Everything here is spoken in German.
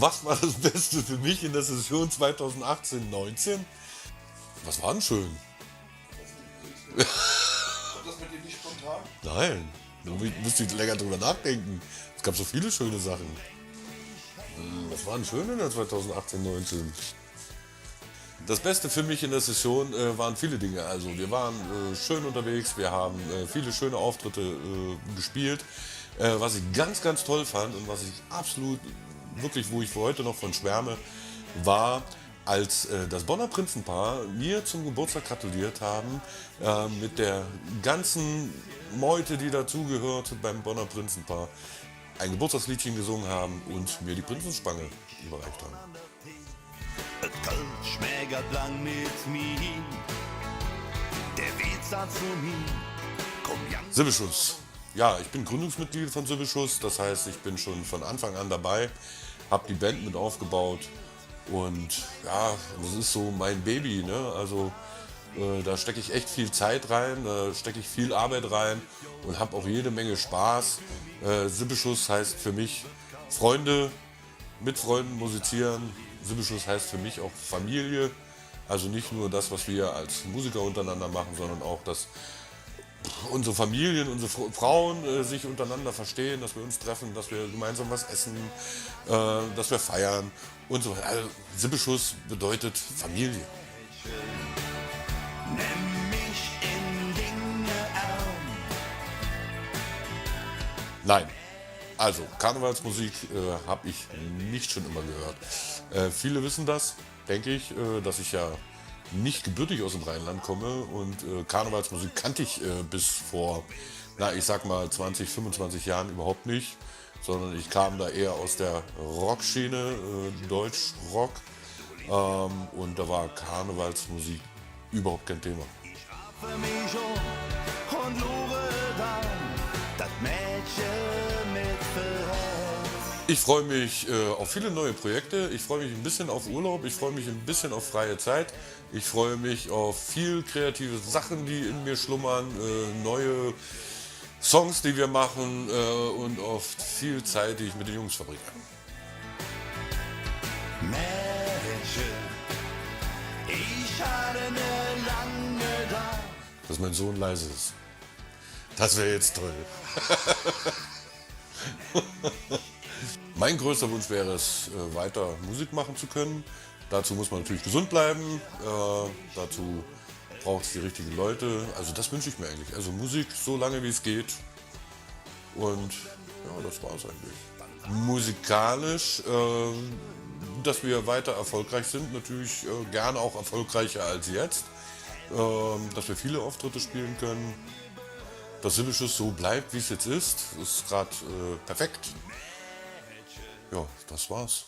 Was war das Beste für mich in der Session 2018/19? Was war denn schön? Kommt das mit dir nicht spontan? Nein, da müsste ich länger drüber nachdenken. Es gab so viele schöne Sachen. Was war denn schön in der 2018/19? Das Beste für mich in der Session waren viele Dinge. Also wir waren schön unterwegs, wir haben viele schöne Auftritte gespielt. Was ich ganz, ganz toll fand und was ich absolut wirklich, wo ich für heute noch von schwärme, war, als das Bonner Prinzenpaar mir zum Geburtstag gratuliert haben, mit der ganzen Meute, die dazugehört beim Bonner Prinzenpaar, ein Geburtstagsliedchen gesungen haben und mir die Prinzenspange überreicht haben. Et Kölsch schmeckt lang mit mir, der Witz sagt zu mir, komm Jan. Sibbeschuss. Ja, ich bin Gründungsmitglied von Sibbeschuss, das heißt, ich bin schon von Anfang an dabei, habe die Band mit aufgebaut und ja, das ist so mein Baby, ne? Also da stecke ich echt viel Zeit rein, da stecke ich viel Arbeit rein und habe auch jede Menge Spaß. Sibbeschuss heißt für mich Freunde, mit Freunden musizieren. Sibbeschuss heißt für mich auch Familie, also nicht nur das, was wir als Musiker untereinander machen, sondern auch, dass unsere Familien, unsere Frauen sich untereinander verstehen, dass wir uns treffen, dass wir gemeinsam was essen, dass wir feiern und so weiter. Also Sibbeschuss bedeutet Familie. Nimm mich in Dinge arm. Nein, also Karnevalsmusik habe ich nicht schon immer gehört. Viele wissen das, denke ich, dass ich ja nicht gebürtig aus dem Rheinland komme und Karnevalsmusik kannte ich bis vor, na ich sag mal 20, 25 Jahren überhaupt nicht, sondern ich kam da eher aus der Rockschiene, Deutschrock, und da war Karnevalsmusik überhaupt kein Thema. Für mich und lure dann das Mädchen mit Verherz. Ich freue mich auf viele neue Projekte, ich freue mich ein bisschen auf Urlaub, ich freue mich ein bisschen auf freie Zeit, ich freue mich auf viel kreative Sachen, die in mir schlummern, neue Songs, die wir machen und auf viel Zeit, die ich mit den Jungs verbringe. Mädchen, ich hatte eine lange da. Dass mein Sohn leise ist. Das wäre jetzt toll. Mein größter Wunsch wäre es, weiter Musik machen zu können. Dazu muss man natürlich gesund bleiben. Dazu braucht es die richtigen Leute. Also das wünsche ich mir eigentlich. Also Musik so lange wie es geht. Und ja, das war es eigentlich. Musikalisch, dass wir weiter erfolgreich sind. Natürlich gerne auch erfolgreicher als jetzt. Dass wir viele Auftritte spielen können. Dass Sibbeschuss so bleibt, wie es jetzt ist gerade perfekt. Ja, das war's.